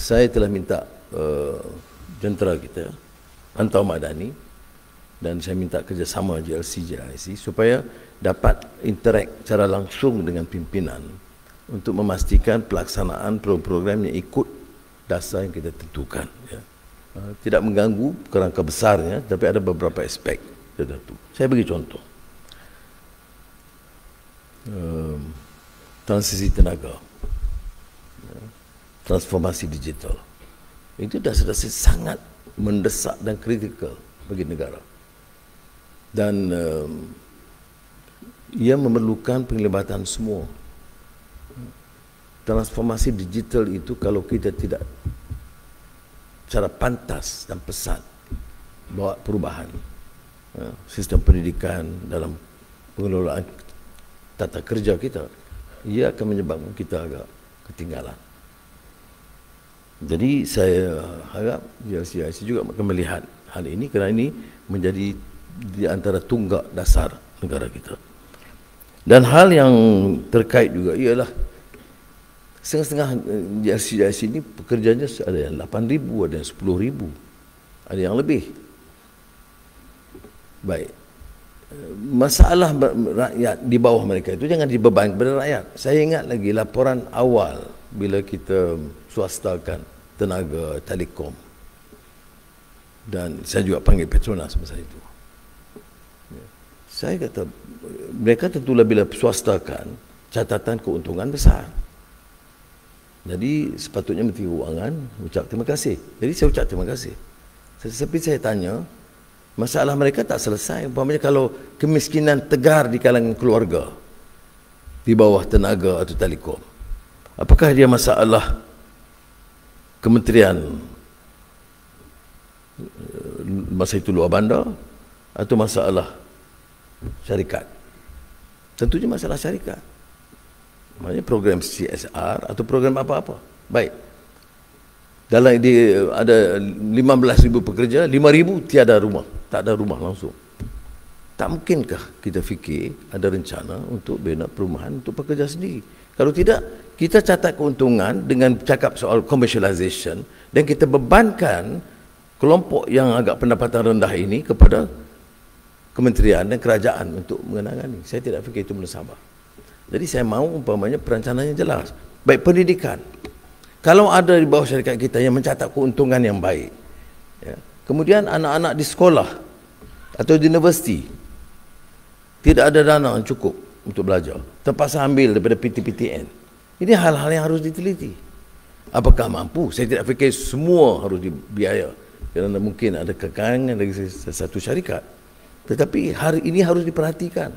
saya telah minta jentera kita, Pantau Madani, dan saya minta kerjasama JLC, JIC supaya dapat interact secara langsung dengan pimpinan untuk memastikan pelaksanaan program-program yang ikut dasar yang kita tentukan. Ya. Tidak mengganggu kerangka besarnya, tapi ada beberapa aspek tertentu. Saya bagi contoh. Transisi tenaga, transformasi digital, itu dah sangat mendesak dan kritikal bagi negara, dan ia memerlukan penglibatan semua. Transformasi digital itu kalau kita tidak secara pantas dan pesat bawa perubahan sistem pendidikan dalam pengelolaan tata kerja kita, ia akan menyebabkan kita agak ketinggalan. Jadi saya harap JLC juga akan melihat hal ini, kerana ini menjadi di antara tunggak dasar negara kita. Dan hal yang terkait juga ialah setengah-setengah JLC ini pekerjanya ada yang 8,000, ada yang 10,000, ada yang lebih. Baik. Masalah rakyat di bawah mereka itu jangan dibebankan kepada rakyat. Saya ingat lagi laporan awal bila kita swastakan tenaga telekom, dan saya juga panggil Petronas masa itu. Saya kata mereka tentulah bila swastakan catatan keuntungan besar. Jadi sepatutnya Menteri Keuangan ucap terima kasih. Jadi saya ucap terima kasih. Tetapi saya tanya, masalah mereka tak selesai. Umpamanya kalau kemiskinan tegar di kalangan keluarga di bawah tenaga atau telekom, apakah dia masalah kementerian masa itu luar bandar atau masalah syarikat? Tentunya masalah syarikat. Maknanya program CSR atau program apa-apa. Baik. Dalam ada 15,000 pekerja, 5,000 tiada rumah. Tak ada rumah langsung. Tak mungkinkah kita fikir ada rencana untuk bina perumahan untuk pekerja sendiri? Kalau tidak, kita catat keuntungan dengan cakap soal commercialization dan kita bebankan kelompok yang agak pendapatan rendah ini kepada kementerian dan kerajaan untuk mengenangani. Saya tidak fikir itu menasabah. Jadi saya mahu umpamanya perancangannya jelas. Baik pendidikan. Kalau ada di bawah syarikat kita yang mencatat keuntungan yang baik, ya, kemudian anak-anak di sekolah atau di universiti tidak ada dana yang cukup untuk belajar, terpaksa ambil daripada PT-PTN. Ini hal-hal yang harus diteliti. Apakah mampu? Saya tidak fikir semua harus dibiaya, kerana mungkin ada kekangan dari satu syarikat. Tetapi hari ini harus diperhatikan.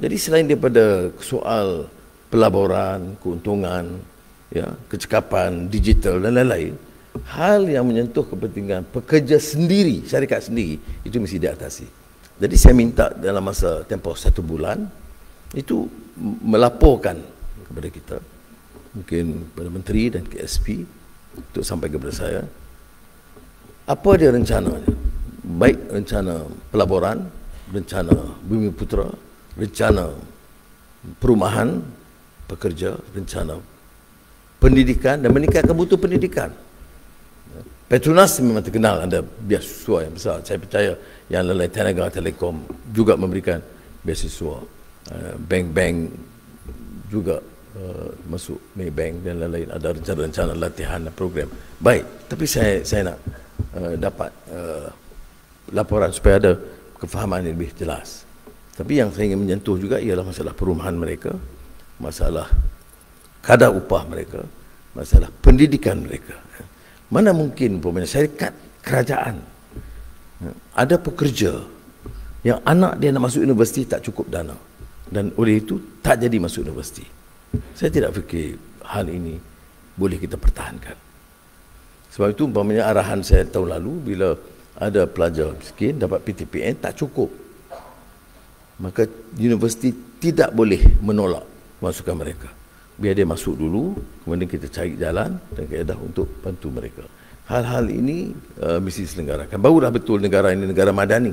Jadi selain daripada soal pelaburan, keuntungan, ya, kecekapan digital dan lain-lain, hal yang menyentuh kepentingan pekerja sendiri, syarikat sendiri, itu mesti diatasi. Jadi saya minta dalam masa tempoh 1 bulan itu melaporkan kepada kita, mungkin kepada menteri dan KSP, untuk sampai kepada saya apa dia rencananya, baik rencana pelaburan, rencana Bumi Putra, rencana perumahan pekerja, rencana pendidikan dan meningkatkan mutu pendidikan. Petronas memang terkenal ada beasiswa yang besar. Saya percaya yang lain Tenaga Telekom juga memberikan beasiswa. Bank-bank juga masuk Maybank dan lain-lain, ada rencana-rencana latihan dan program. Baik, tapi saya nak dapat laporan supaya ada kefahaman yang lebih jelas. Tapi yang saya ingin menyentuh juga ialah masalah perumahan mereka, masalah kadar upah mereka, masalah pendidikan mereka. Mana mungkin umpamanya syarikat kerajaan ada pekerja yang anak dia nak masuk universiti tak cukup dana, dan oleh itu tak jadi masuk universiti. Saya tidak fikir hal ini boleh kita pertahankan. Sebab itu umpamanya arahan saya tahun lalu, bila ada pelajar miskin dapat PTPN tak cukup, maka universiti tidak boleh menolak masukan mereka. Biar dia masuk dulu, kemudian kita cari jalan dan kaedah untuk bantu mereka. Hal-hal ini mesti diselenggarakan. Barulah betul negara ini negara madani.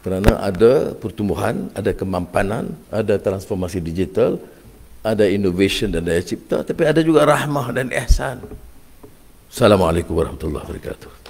Kerana ada pertumbuhan, ada kemampanan, ada transformasi digital, ada innovation dan daya cipta, tapi ada juga rahmah dan ihsan. Assalamualaikum warahmatullahi wabarakatuh.